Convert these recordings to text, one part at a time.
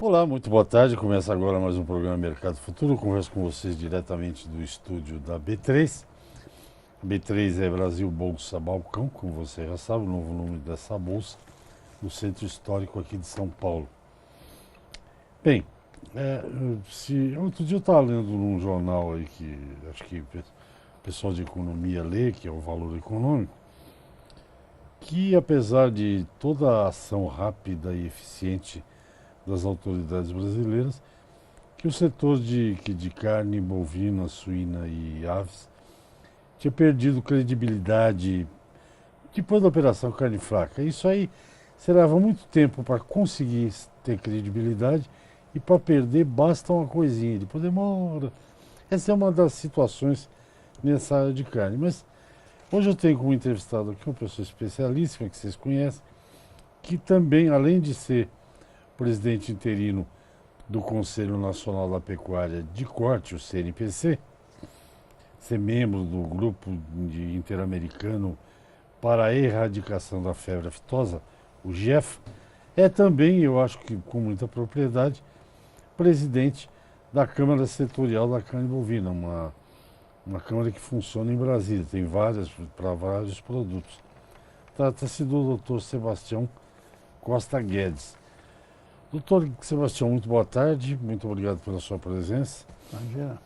Olá, muito boa tarde. Começa agora mais um programa Mercado Futuro. Eu converso com vocês diretamente do estúdio da B3. A B3 é Brasil Bolsa Balcão, como você já sabe, o novo nome dessa bolsa, no centro histórico aqui de São Paulo. Bem, outro dia eu estava lendo num jornal aí que acho que o pessoal de economia lê, que é o Valor Econômico, que apesar de toda a ação rápida e eficiente das autoridades brasileiras, que o setor de carne bovina, suína e aves tinha perdido credibilidade depois da operação carne fraca. Isso aí você leva muito tempo para conseguir ter credibilidade e para perder basta uma coisinha, depois demora. Essa é uma das situações nessa área de carne. Mas hoje eu tenho como entrevistado aqui uma pessoa especialíssima que vocês conhecem, que também, além de ser presidente interino do Conselho Nacional da Pecuária de Corte, o CNPC, ser membro do Grupo Interamericano para a Erradicação da Febre Aftosa, o GEF, é também, eu acho que com muita propriedade, presidente da Câmara Setorial da Carne Bovina, uma câmara que funciona em Brasília, tem várias, para vários produtos. Trata-se do Dr. Sebastião Costa Guedes. Doutor Sebastião, muito boa tarde, muito obrigado pela sua presença. Imagina.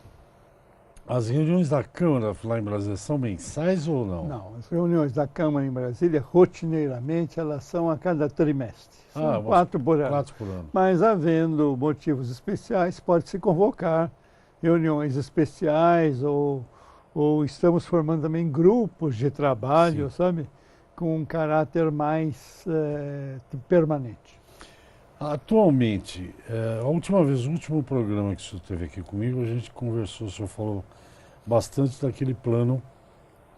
As reuniões da Câmara lá em Brasília são mensais ou não? Não, as reuniões da Câmara em Brasília, rotineiramente, elas são a cada trimestre. São 4 por ano. 4 por ano. Mas, havendo motivos especiais, pode-se convocar reuniões especiais ou estamos formando também grupos de trabalho, sabe? Com um caráter mais permanente. Atualmente, a última vez, o último programa que o senhor teve aqui comigo, a gente conversou, o senhor falou bastante daquele plano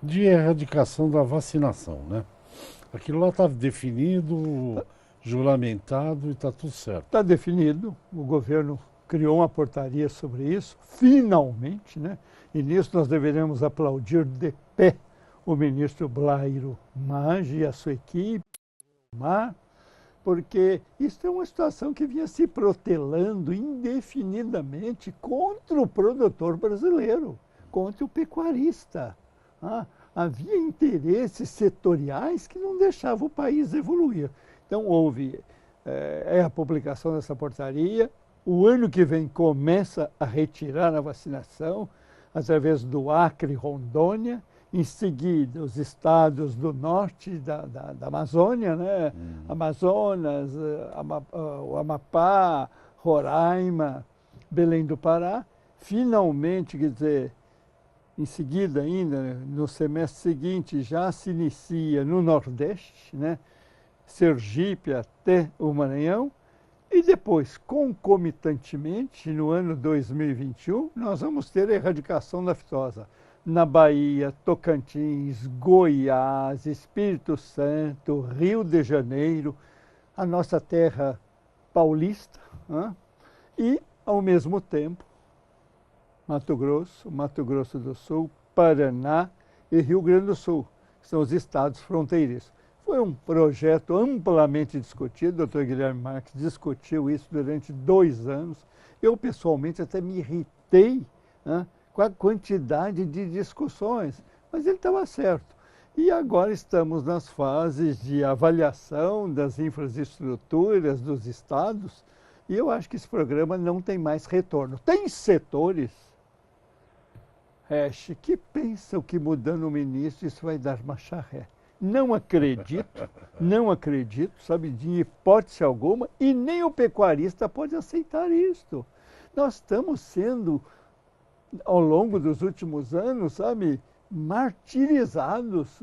de erradicação da vacinação, né? Aquilo lá está definido, juramentado e está tudo certo. Está definido, o governo criou uma portaria sobre isso, finalmente, né? E nisso nós deveremos aplaudir de pé o ministro Blairo Maggi e a sua equipe, porque isso é uma situação que vinha se protelando indefinidamente contra o produtor brasileiro, contra o pecuarista. Havia interesses setoriais que não deixavam o país evoluir. Então houve a publicação dessa portaria, o ano que vem começa a retirar a vacinação através do Acre e Rondônia. Em seguida, os estados do norte da Amazônia, né? Amazonas, o Amapá, Roraima, Belém do Pará. Finalmente, quer dizer, em seguida ainda, no semestre seguinte, já se inicia no Nordeste, né? Sergipe até o Maranhão. E depois, concomitantemente, no ano 2021, nós vamos ter a erradicação da aftosa na Bahia, Tocantins, Goiás, Espírito Santo, Rio de Janeiro, a nossa terra paulista, e, ao mesmo tempo, Mato Grosso do Sul, Paraná e Rio Grande do Sul, que são os estados fronteiriços. Foi um projeto amplamente discutido, o doutor Guilherme Marques discutiu isso durante 2 anos. Eu, pessoalmente, até me irritei, com a quantidade de discussões, mas ele estava certo. E agora estamos nas fases de avaliação das infraestruturas dos estados, e eu acho que esse programa não tem mais retorno. Tem setores, que pensam que mudando o ministro isso vai dar marcha ré. Não acredito, sabe, de hipótese alguma, e nem o pecuarista pode aceitar isto. Nós estamos sendo, ao longo dos últimos anos, sabe, martirizados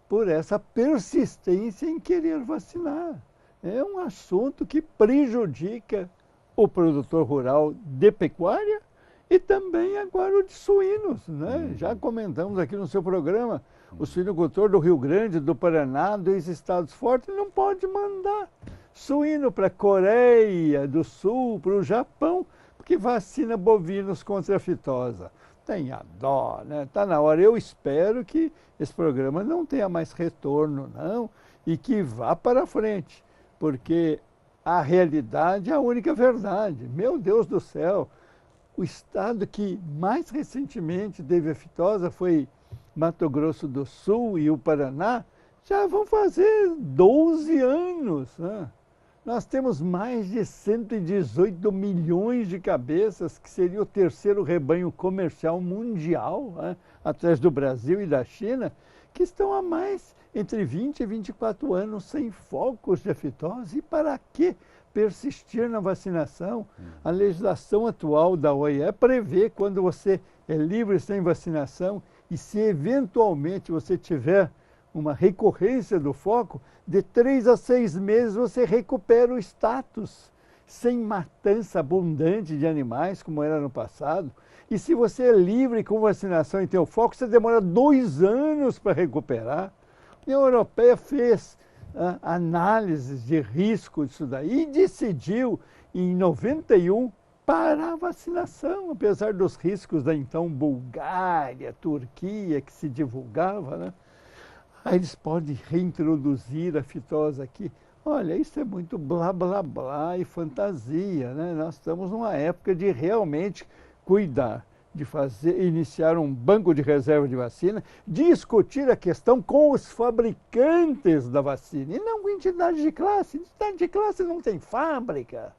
por essa persistência em querer vacinar. É um assunto que prejudica o produtor rural de pecuária e também agora o de suínos, né? Já comentamos aqui no seu programa, o suinocultor do Rio Grande, do Paraná, dos estados fortes, não pode mandar suíno para a Coreia do Sul, para o Japão, porque vacina bovinos contra a aftosa. tenha dó, né? Está na hora. Eu espero que esse programa não tenha mais retorno, não, e que vá para frente, porque a realidade é a única verdade. Meu Deus do céu, o estado que mais recentemente teve a fitosa foi Mato Grosso do Sul e o Paraná, já vão fazer 12 anos, né? Nós temos mais de 118 milhões de cabeças, que seria o terceiro rebanho comercial mundial, né, atrás do Brasil e da China, que estão há mais entre 20 e 24 anos sem focos de afitose. E para que persistir na vacinação? A legislação atual da OIE prevê quando você é livre sem vacinação e se eventualmente você tiver uma recorrência do foco, de 3 a 6 meses você recupera o status, sem matança abundante de animais, como era no passado. E se você é livre com vacinação e tem o foco, você demora 2 anos para recuperar. A União Europeia fez análises de risco disso daí e decidiu, em 91, parar a vacinação, apesar dos riscos da então Bulgária, Turquia, que se divulgava, né? Aí eles podem reintroduzir a fitose aqui. Olha, isso é muito blá, blá, blá e fantasia, né? Nós estamos numa época de realmente cuidar, de iniciar um banco de reserva de vacina, discutir a questão com os fabricantes da vacina, e não com entidades de classe. Entidade de classe não tem fábrica.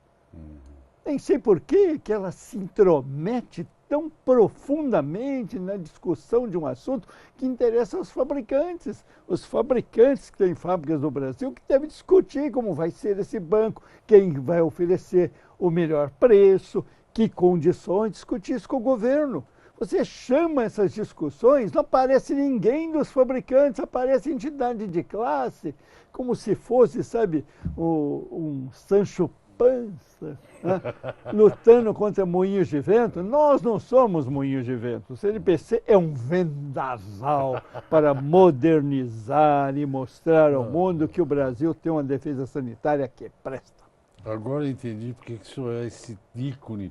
Nem sei por que ela se intromete tão profundamente na discussão de um assunto que interessa aos fabricantes. Os fabricantes que têm fábricas no Brasil que devem discutir como vai ser esse banco, quem vai oferecer o melhor preço, que condições, discutir isso com o governo. Você chama essas discussões, não aparece ninguém dos fabricantes, aparece entidade de classe, como se fosse, sabe, um Sancho Pança, né? Lutando contra moinhos de vento. Nós não somos moinhos de vento. O CNPC é um vendaval para modernizar e mostrar ao mundo que o Brasil tem uma defesa sanitária que presta. Agora eu entendi porque que o senhor é esse ícone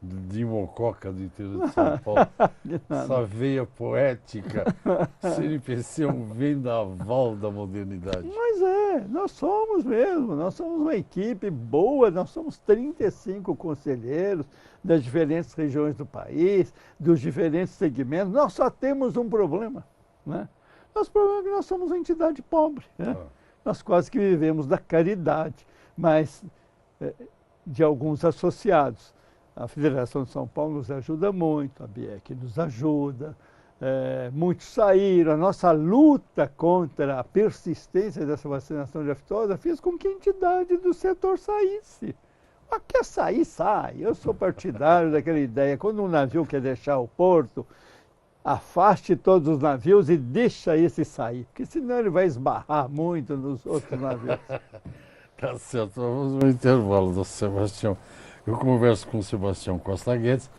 de Mococa do interior de São Paulo. Essa veia poética. CNPC é um vendaval da modernidade. Mas nós somos mesmo, nós somos uma equipe boa, nós somos 35 conselheiros das diferentes regiões do país, dos diferentes segmentos. Nós só temos um problema, né? Nosso problema é que nós somos uma entidade pobre, né? Nós quase que vivemos da caridade, mas de alguns associados. A Federação de São Paulo nos ajuda muito, a BIEC nos ajuda, muitos saíram. A nossa luta contra a persistência dessa vacinação de aftosa fez com que a entidade do setor saísse. Mas quer sair, sai. Eu sou partidário daquela ideia. Quando um navio quer deixar o porto, afaste todos os navios e deixa esse sair, porque senão ele vai esbarrar muito nos outros navios. Tá certo, vamos no intervalo do Sebastião. Eu converso com o Sebastião Costa Guedes,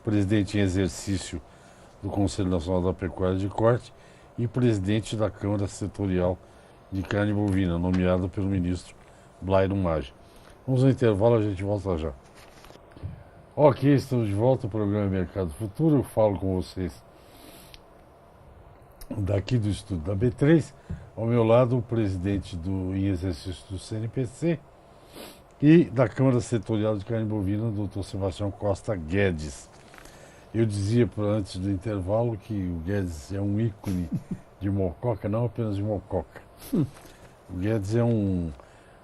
presidente em exercício do Conselho Nacional da Pecuária de Corte e presidente da Câmara Setorial de Carne Bovina, nomeado pelo ministro Blairo Maggi. Vamos ao intervalo, a gente volta já. Ok, estamos de volta ao programa Mercado Futuro. Eu falo com vocês daqui do estúdio da B3. Ao meu lado, o presidente em exercício do CNPC e da Câmara Setorial de Carne Bovina, doutor Sebastião Costa Guedes. Eu dizia antes do intervalo que o Guedes é um ícone de Mococa, não apenas de Mococa. O Guedes é um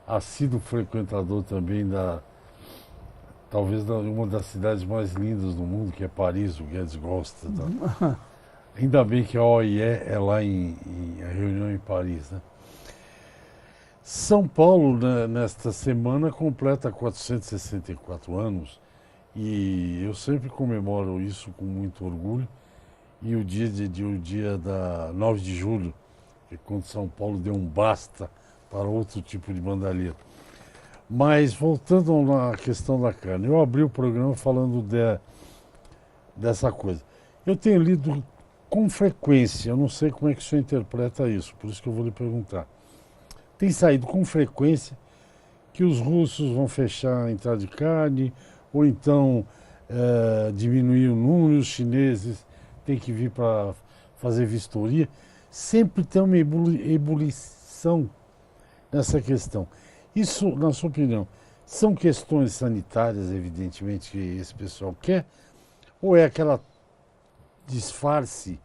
assíduo frequentador também talvez uma das cidades mais lindas do mundo, que é Paris. O Guedes gosta. Ainda bem que a OIE é lá a reunião em Paris, né? São Paulo, né, nesta semana, completa 464 anos e eu sempre comemoro isso com muito orgulho. E o dia da 9 de julho, que é quando São Paulo deu um basta para outro tipo de bandalheira. Mas voltando à questão da carne, eu abri o programa falando dessa coisa. Eu tenho lido com frequência, eu não sei como é que o senhor interpreta isso, por isso que eu vou lhe perguntar. Tem saído com frequência que os russos vão fechar a entrada de carne, ou então diminuir o número, os chineses têm que vir para fazer vistoria. Sempre tem uma ebulição nessa questão. Isso, na sua opinião, são questões sanitárias, evidentemente, que esse pessoal quer, ou é aquela disfarce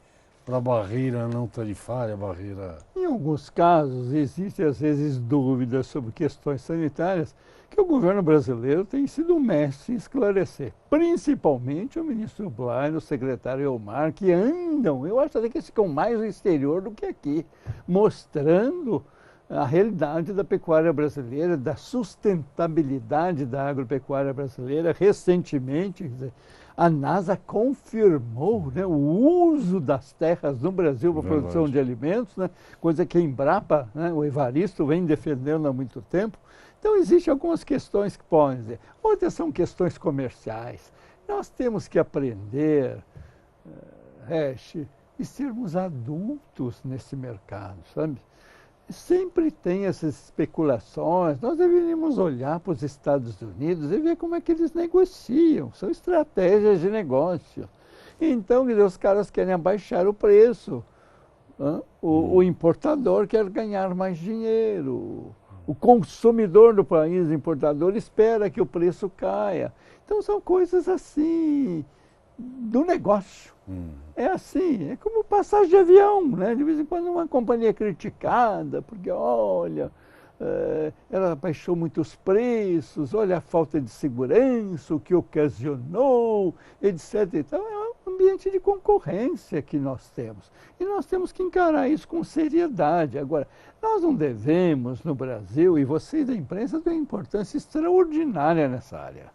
para a barreira não tarifária, a barreira... Em alguns casos, existem às vezes dúvidas sobre questões sanitárias que o governo brasileiro tem sido um mestre em esclarecer. Principalmente o ministro Blay, o secretário Elmar, que andam, eu acho até que eles ficam mais no exterior do que aqui, mostrando a realidade da pecuária brasileira, da sustentabilidade da agropecuária brasileira. Recentemente, quer dizer, a NASA confirmou, né, o uso das terras no Brasil para a produção de alimentos, né, coisa que a Embrapa, né, o Evaristo, vem defendendo há muito tempo. Então, existem algumas questões que podem dizer. Outras são questões comerciais. Nós temos que aprender, e sermos adultos nesse mercado, sabe? Sempre tem essas especulações. Nós deveríamos olhar para os Estados Unidos e ver como é que eles negociam. São estratégias de negócio. Então, os caras querem abaixar o preço. O importador quer ganhar mais dinheiro. O consumidor do país importador espera que o preço caia. Então, são coisas assim do negócio. É assim, é como passagem de avião, né? De vez em quando uma companhia é criticada, porque olha, ela baixou muito os preços, olha a falta de segurança, o que ocasionou, etc. Então é um ambiente de concorrência que nós temos. E nós temos que encarar isso com seriedade. Agora, nós não devemos, no Brasil, e vocês da imprensa têm importância extraordinária nessa área.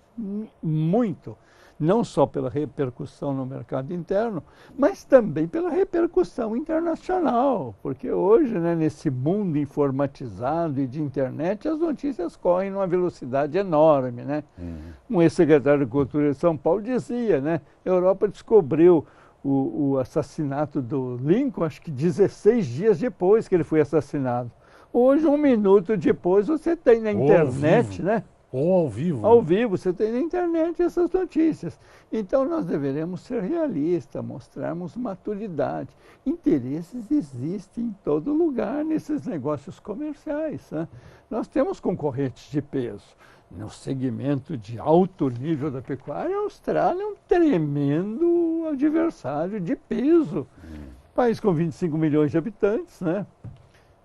Muito. Não só pela repercussão no mercado interno, mas também pela repercussão internacional. Porque hoje, né, nesse mundo informatizado e de internet, as notícias correm numa velocidade enorme, né? Um ex-secretário de Cultura de São Paulo dizia, né, a Europa descobriu o assassinato do Lincoln, acho que 16 dias depois que ele foi assassinado. Hoje, 1 minuto depois, você tem na internet, né? Ou ao vivo. Ao vivo, você tem na internet essas notícias. Então, nós deveremos ser realistas, mostrarmos maturidade. Interesses existem em todo lugar nesses negócios comerciais, né? Nós temos concorrentes de peso. No segmento de alto nível da pecuária, a Austrália é um tremendo adversário de peso. País com 25 milhões de habitantes, né?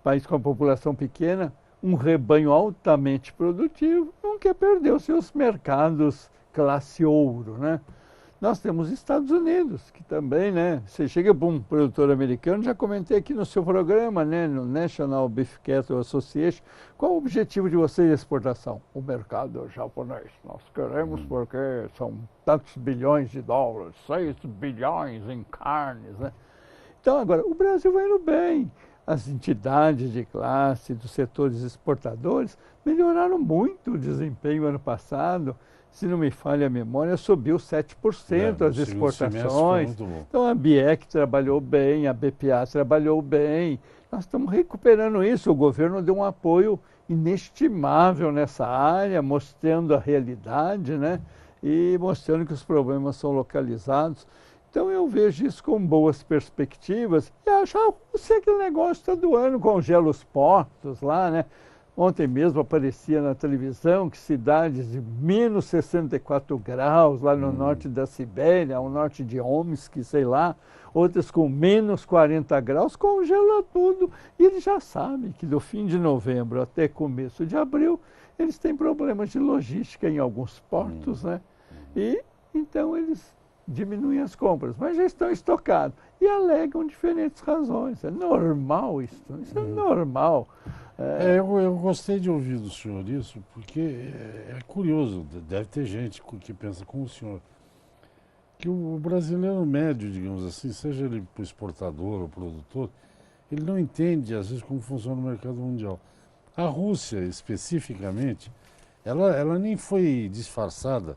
País com a população pequena, um rebanho altamente produtivo, não quer perder os seus mercados classe ouro, né? Nós temos Estados Unidos, que também, né? Você chega para um produtor americano, já comentei aqui no seu programa, né? No National Beef Cattle Association, qual o objetivo de vocês de exportação? O mercado japonês. Nós queremos porque são tantos bilhões de dólares, 6 bilhões em carnes, né? Então, agora, o Brasil vai indo bem. As entidades de classe dos setores exportadores melhoraram muito o desempenho ano passado. Se não me falha a memória, subiu 7% as exportações. Então a BIEC trabalhou bem, a BPA trabalhou bem. Nós estamos recuperando isso. O governo deu um apoio inestimável nessa área, mostrando a realidade, né? E mostrando que os problemas são localizados. Então eu vejo isso com boas perspectivas e acho que aquele negócio todo ano congela os portos lá, né? Ontem mesmo aparecia na televisão que cidades de menos 64 graus lá no norte da Sibéria, ao norte de Omsk, sei lá, outras com menos 40 graus, congela tudo. E eles já sabem que do fim de novembro até começo de abril, eles têm problemas de logística em alguns portos, né? E então eles diminuem as compras, mas já estão estocados e alegam diferentes razões. É normal isso é normal. Eu gostei de ouvir do senhor isso, porque é curioso, deve ter gente que pensa como o senhor, que o brasileiro médio, digamos assim, seja ele para o exportador ou produtor, ele não entende, às vezes, como funciona o mercado mundial. A Rússia, especificamente, ela nem foi disfarçada,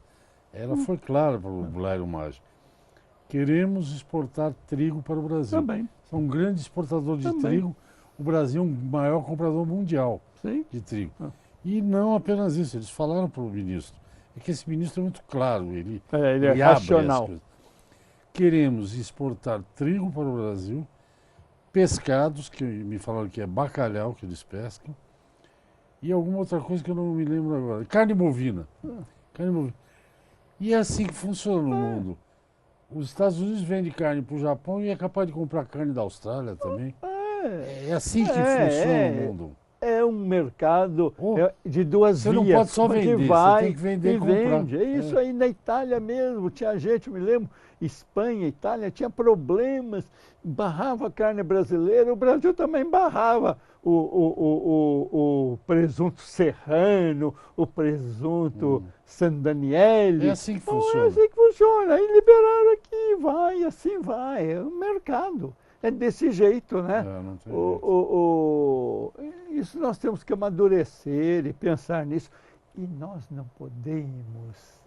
ela foi clara para o Blairo Mágico. Queremos exportar trigo para o Brasil. Também. São um grande exportador de trigo. O Brasil é o maior comprador mundial de trigo. E não apenas isso, eles falaram para o ministro, É que esse ministro é muito claro, ele ele é abre racional. as coisas. Queremos exportar trigo para o Brasil, pescados, que me falaram que é bacalhau que eles pescam, e alguma outra coisa que eu não me lembro agora. Carne bovina. Carne bovina. E é assim que funciona no mundo. Os Estados Unidos vendem carne para o Japão e é capaz de comprar carne da Austrália também. É assim que funciona o mundo. É um mercado Oh, de duas você vias. não pode só vender, vai você tem que vender e e comprar. vende. É isso aí na Itália mesmo. Tinha gente, eu me lembro, Espanha, Itália, tinha problemas, barrava a carne brasileira, o Brasil também barrava o presunto serrano, o presunto San Daniele. É assim que Então, funciona. é assim que funciona. Aí liberaram aqui, vai, assim vai. É um mercado. É desse jeito, né? Não tem jeito. Isso nós temos que amadurecer e pensar nisso. E nós não podemos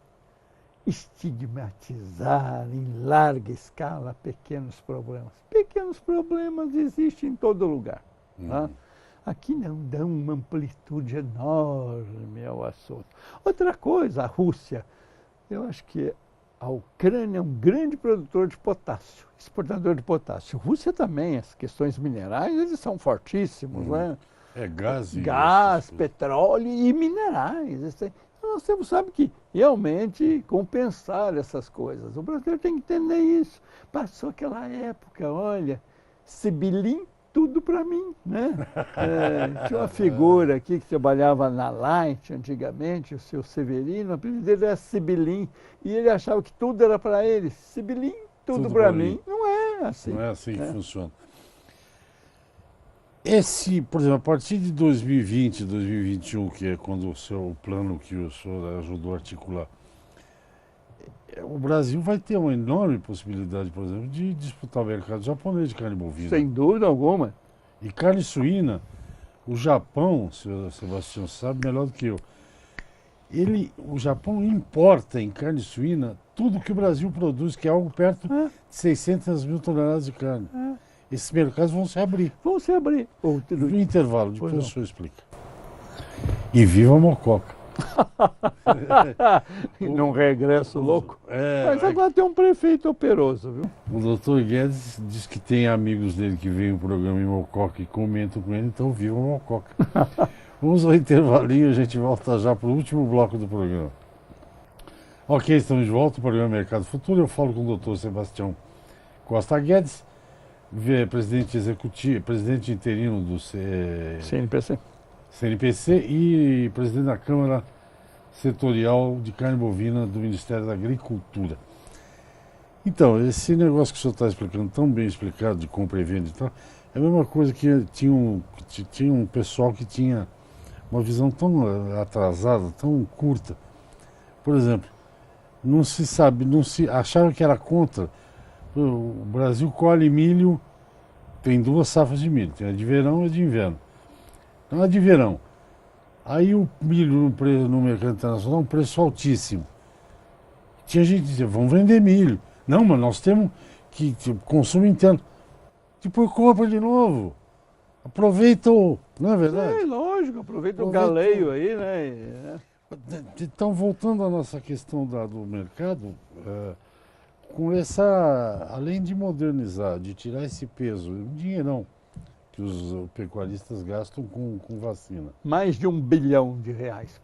estigmatizar em larga escala pequenos problemas. Pequenos problemas existem em todo lugar. Tá? Aqui não dão uma amplitude enorme ao assunto. Outra coisa, a Rússia. Eu acho que a Ucrânia é um grande produtor de potássio, exportador de potássio. A Rússia também, as questões minerais, eles são fortíssimos, né? É gás e... Gás, petróleo e minerais. Nós temos, sabe, que realmente compensar essas coisas. O brasileiro tem que entender isso. Passou aquela época, olha, Sibilim, tudo para mim, né? Tinha uma figura aqui que trabalhava na Light antigamente, o seu Severino, o apelido dele era Sibilim, e ele achava que tudo era para ele. Sibilim, tudo para mim. Não é assim. Não é assim que funciona. Por exemplo, a partir de 2020, 2021, que é quando o plano que o senhor ajudou a articular, o Brasil vai ter uma enorme possibilidade, por exemplo, de disputar o mercado japonês de carne bovina. Sem dúvida alguma. E carne suína, o Japão, o Sebastião sabe melhor do que eu, o Japão importa em carne suína tudo que o Brasil produz, que é algo perto de 600 mil toneladas de carne. Esses mercados vão se abrir. Vão se abrir. No intervalo, depois o senhor explica. E viva a mococa. Num regresso louco. Mas agora tem um prefeito operoso, viu? O doutor Guedes diz que tem amigos dele que veem o programa em Mococa e comentam com ele, então viva a mococa. Vamos ao intervalinho, a gente volta já para o último bloco do programa. Ok, estamos de volta, o programa Mercado Futuro. Eu falo com o doutor Sebastião Costa Guedes, presidente executivo, presidente interino do CNPC e presidente da Câmara Setorial de Carne Bovina do Ministério da Agricultura. Então, esse negócio que o senhor está explicando, tão bem explicado, de compra e venda e tal, é a mesma coisa que tinha um pessoal que tinha uma visão tão atrasada, tão curta. Por exemplo, achava que era contra. O Brasil colhe milho, tem duas safras de milho, tem a de verão e a de inverno. Então, a de verão. Aí o milho no mercado internacional é um preço altíssimo. Tinha gente que dizia, vamos vender milho. Não, mas nós temos que consumo interno. Depois compra de novo. Aproveita não é verdade? Lógico, aproveita o galeio aí, né? Então, voltando à nossa questão do mercado, com além de modernizar, de tirar esse peso, um dinheirão que os pecuaristas gastam com vacina. Mais de R$1 bilhão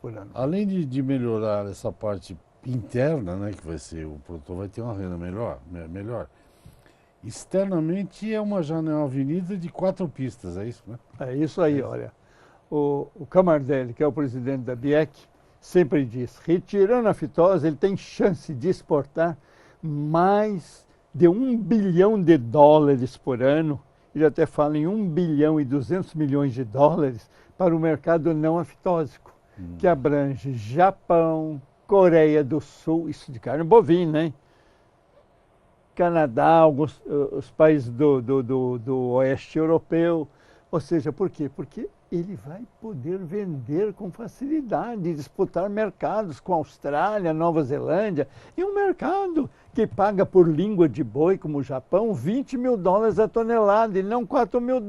por ano. Além de melhorar essa parte interna, né, que vai ser, o produtor vai ter uma renda melhor. Externamente é uma avenida de 4 pistas, é isso, né? É isso aí, olha. O Camardelli, que é o presidente da BIEC, sempre diz, retirando a fitose, ele tem chance de exportar mais de $1 bilhão por ano. Ele até fala em 1 bilhão e 200 milhões de dólares para o mercado não aftósico, que abrange Japão, Coreia do Sul, isso de carne bovina, hein? Canadá, os países do oeste europeu. Ou seja, por quê? Porque ele vai poder vender com facilidade, disputar mercados com a Austrália, Nova Zelândia, e um mercado que paga por língua de boi, como o Japão, $20 mil a tonelada, e não $4 mil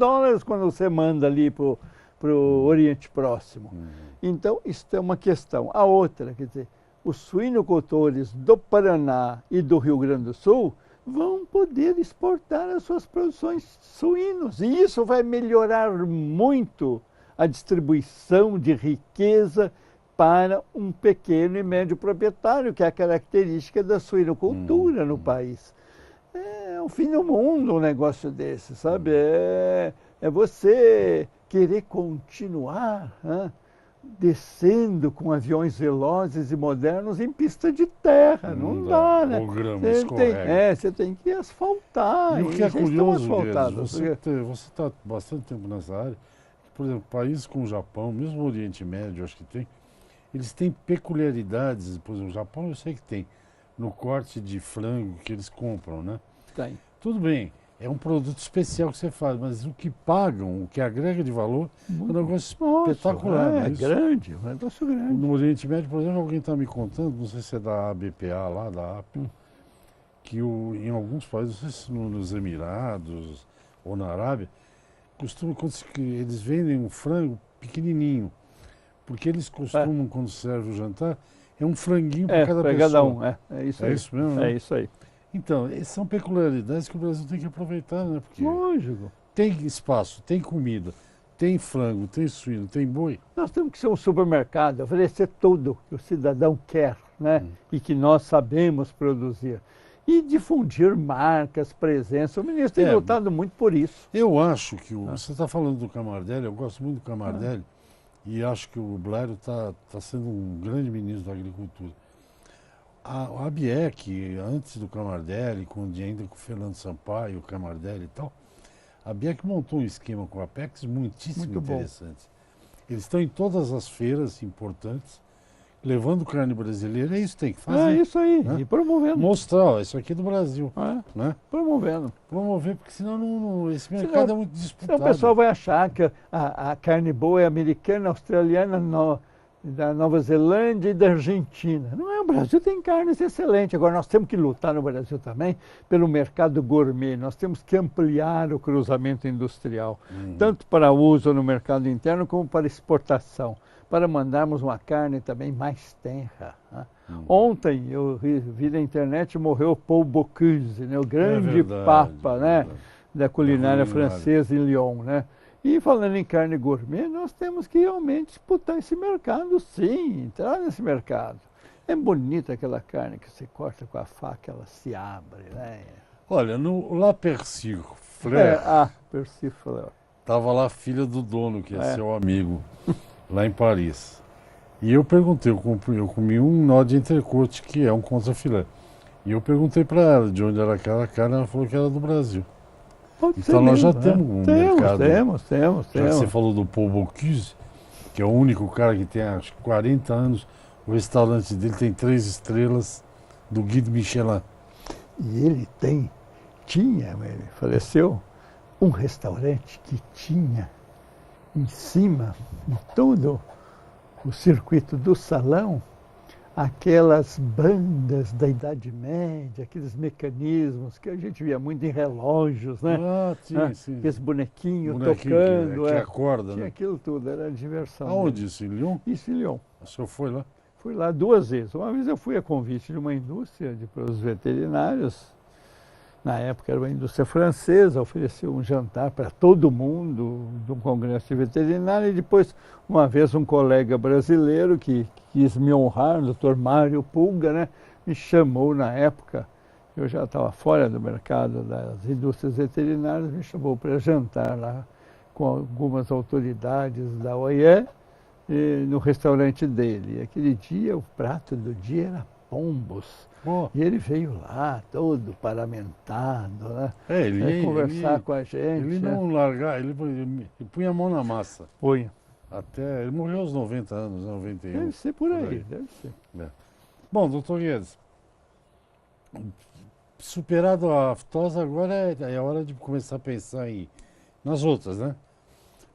quando você manda ali para o Oriente Próximo. Então, isso é uma questão. A outra, quer dizer, os suinocultores do Paraná e do Rio Grande do Sul vão poder exportar as suas produções suínos. E isso vai melhorar muito a distribuição de riqueza para um pequeno e médio proprietário, que é a característica da suinocultura no país. É o fim do mundo um negócio desse, sabe? É você querer continuar descendo com aviões velozes e modernos em pista de terra. Não dá, né? O grama escorrega. Você tem que asfaltar. E o que é curioso, asfaltados. você está bastante tempo nessa área, por exemplo, países como o Japão, mesmo o Oriente Médio, acho que tem, eles têm peculiaridades, por exemplo, o Japão eu sei que tem, no corte de frango que eles compram, né? Tem. Tudo bem, é um produto especial que você faz, mas o que pagam, o que agrega de valor, é um negócio espetacular. É grande, um negócio grande. No Oriente Médio, por exemplo, alguém está me contando, não sei se é da ABPA lá, da APA, que em alguns países, não sei se nos Emirados ou na Arábia, costumam, que eles vendem um frango pequenininho, porque eles costumam, quando serve o jantar, é um franguinho para cada pessoa. Cada um, é isso aí. É isso mesmo, né? É isso aí. Então, essas são peculiaridades que o Brasil tem que aproveitar, né? Porque lógico. Tem espaço, tem comida, tem frango, tem suíno, tem boi. Nós temos que ser um supermercado, oferecer tudo que o cidadão quer, né? E que nós sabemos produzir. E difundir marcas, presença. O ministro tem lutado muito por isso. Eu acho que você está falando do Camardelli, eu gosto muito do Camardelli, e acho que o Blairo está sendo um grande ministro da Agricultura. A ABIEC, antes do Camardelli, ainda com o Fernando Sampaio, o Camardelli e tal, a ABIEC montou um esquema com a Apex muitíssimo Muito interessante. Eles estão em todas as feiras importantes, levando carne brasileira, é isso que tem que fazer. É isso aí, né? E promovendo. Mostrar, ó, isso aqui é do Brasil. Né? Promovendo. Promover, porque senão esse mercado é muito disputado. Senão o pessoal vai achar que a carne boa é americana, australiana, da Nova Zelândia e da Argentina. Não é, o Brasil tem carnes excelentes. Agora, nós temos que lutar no Brasil também pelo mercado gourmet. Nós temos que ampliar o cruzamento industrial, tanto para uso no mercado interno como para exportação, para mandarmos uma carne também mais tenra. Né? Ontem, eu vi na internet, morreu Paul Bocuse, né? O grande papa, né? Da culinária francesa em Lyon, né? E falando em carne gourmet, nós temos que realmente disputar esse mercado, sim, entrar nesse mercado. É bonita aquela carne que você corta com a faca, ela se abre, né? Olha, no La Percy Fleur, Percy Fleur. Estava lá a filha do dono, que é seu amigo, lá em Paris. E eu perguntei, eu comi um nó de entrecôte, que é um contrafilé. E eu perguntei para ela de onde era aquela carne, ela falou que era do Brasil. Então nós já temos um mercado. Temos. Já que você falou do Paul Bocuse, que é o único cara que tem, acho que 40 anos, o restaurante dele tem 3 estrelas do Guide Michelin. E ele ele faleceu, um restaurante que tinha em cima de todo o circuito do salão aquelas bandas da Idade Média, aqueles mecanismos que a gente via muito em relógios, né? Sim. Aqueles bonequinhos tocando. Que acorda, tinha né? aquilo tudo, era diversão. Aonde isso? Em Lyon? Isso, em Lyon. O senhor foi lá? Fui lá 2 vezes. Uma vez eu fui a convite de uma indústria de produtos veterinários. Na época era uma indústria francesa, ofereceu um jantar para todo mundo de um congresso de veterinário. E depois, uma vez, um colega brasileiro que quis me honrar, o Dr. Mário Pulga, né, me chamou na época. Eu já estava fora do mercado das indústrias veterinárias, me chamou para jantar lá com algumas autoridades da OIE no restaurante dele. E aquele dia, o prato do dia era pombos. E ele veio lá, todo paramentado, né? Conversar com a gente. Ele não largar, ele punha a mão na massa. Punha. Ele morreu aos 90 anos, 91. Deve ser por aí. Deve ser. Bom, doutor Guedes, superado a aftosa, agora é hora de começar a pensar nas outras, né?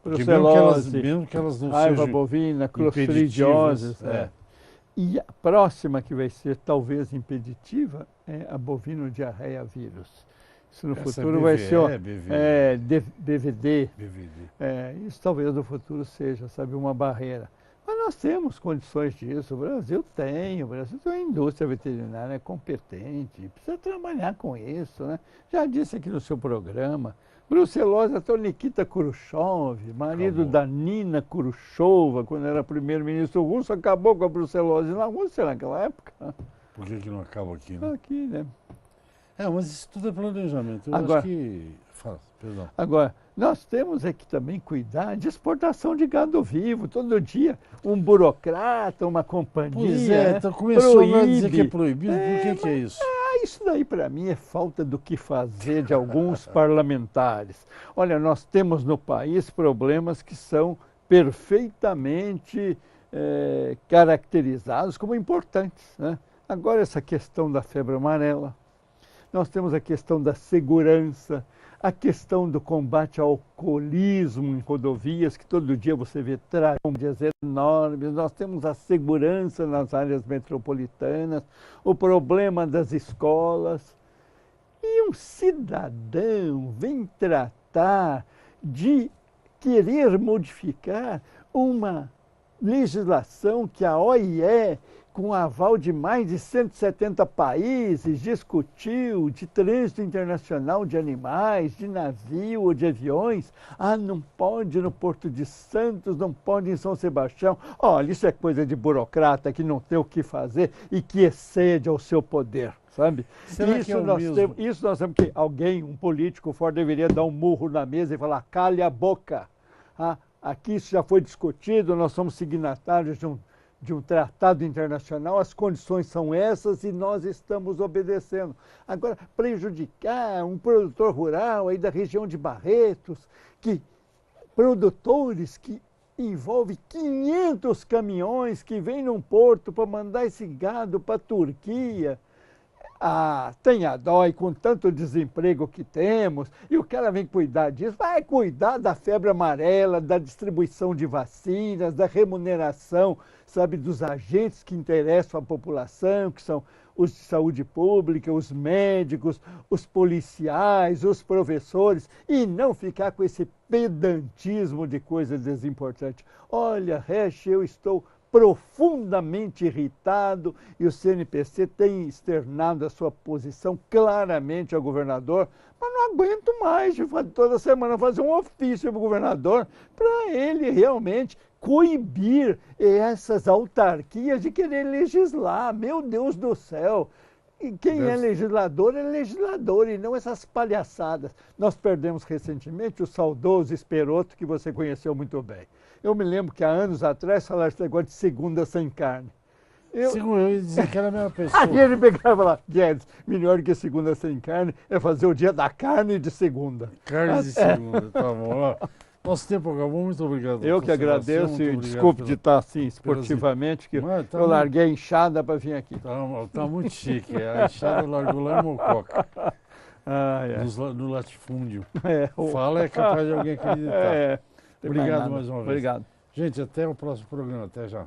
Brucelose, mesmo que elas não raiva sejam bovina, clostridiose. impeditivas, E a próxima que vai ser talvez impeditiva é a bovino-diarreia vírus. Isso no futuro vai ser BVD. BVD. Isso talvez no futuro seja, sabe, uma barreira. Mas nós temos condições disso, o Brasil tem uma indústria veterinária competente, precisa trabalhar com isso, né? Já disse aqui no seu programa, brucelose, até o Nikita Khrushchev, marido Acabou. da Nina Khrushcheva, quando era primeiro-ministro russo, acabou com a brucelose na Rússia naquela época. Por que não acaba aqui, né? Aqui, né? Mas isso tudo é planejamento. Eu Agora- acho que... Fala, perdão. Agora, nós temos é que também cuidar de exportação de gado vivo. Todo dia, um burocrata, uma companhia. Pois é, né, então começou a dizer que é proíbe. proibido. Por que é isso? Isso daí para mim é falta do que fazer de alguns parlamentares. Olha, nós temos no país problemas que são perfeitamente caracterizados como importantes, né? Agora, essa questão da febre amarela, nós temos a questão da segurança, a questão do combate ao alcoolismo em rodovias, que todo dia você vê tragédias enormes. Nós temos a segurança nas áreas metropolitanas, o problema das escolas. E um cidadão vem tratar de querer modificar uma legislação que a OIE, com aval de mais de 170 países, discutiu de trânsito internacional de animais, de navio ou de aviões. Não pode no Porto de Santos, não pode em São Sebastião. Olha, isso é coisa de burocrata que não tem o que fazer e que excede ao seu poder, sabe? Será que é o mesmo? Isso nós temos que alguém, um político forte, deveria dar um murro na mesa e falar, cale a boca. Aqui isso já foi discutido, nós somos signatários de um tratado internacional, as condições são essas e nós estamos obedecendo. Agora, prejudicar um produtor rural aí da região de Barretos, produtores que envolve 500 caminhões que vêm num porto para mandar esse gado para a Turquia. Tenha dó, e com tanto desemprego que temos, e o cara vem cuidar disso, vai cuidar da febre amarela, da distribuição de vacinas, da remuneração, sabe, dos agentes que interessam a população, que são os de saúde pública, os médicos, os policiais, os professores, e não ficar com esse pedantismo de coisas desimportantes. Olha, Resch, eu estou profundamente irritado e o CNPC tem externado a sua posição claramente ao governador, mas não aguento mais de toda semana fazer um ofício para o governador para ele realmente coibir essas autarquias de querer legislar. Meu Deus do céu! E quem é legislador e não essas palhaçadas. Nós perdemos recentemente o saudoso Esperoto, que você conheceu muito bem. Eu me lembro que há anos atrás falaram esse negócio de segunda sem carne. Segundo eu ia dizer que era a mesma pessoa. Aí ele pegava e falava, Guedes, melhor que segunda sem carne é fazer o dia da carne de segunda. Carne de segunda, tá bom. Ó, nosso tempo acabou, muito obrigado. Eu que agradeço e desculpe de estar assim esportivamente, que Tá eu larguei a enxada para vir aqui. Tá muito chique, a enxada largou lá em Mococa, É. no latifúndio. É, Fala, é capaz de alguém acreditar. É. Obrigado mais uma vez. Obrigado. Gente, até o próximo programa. Até já.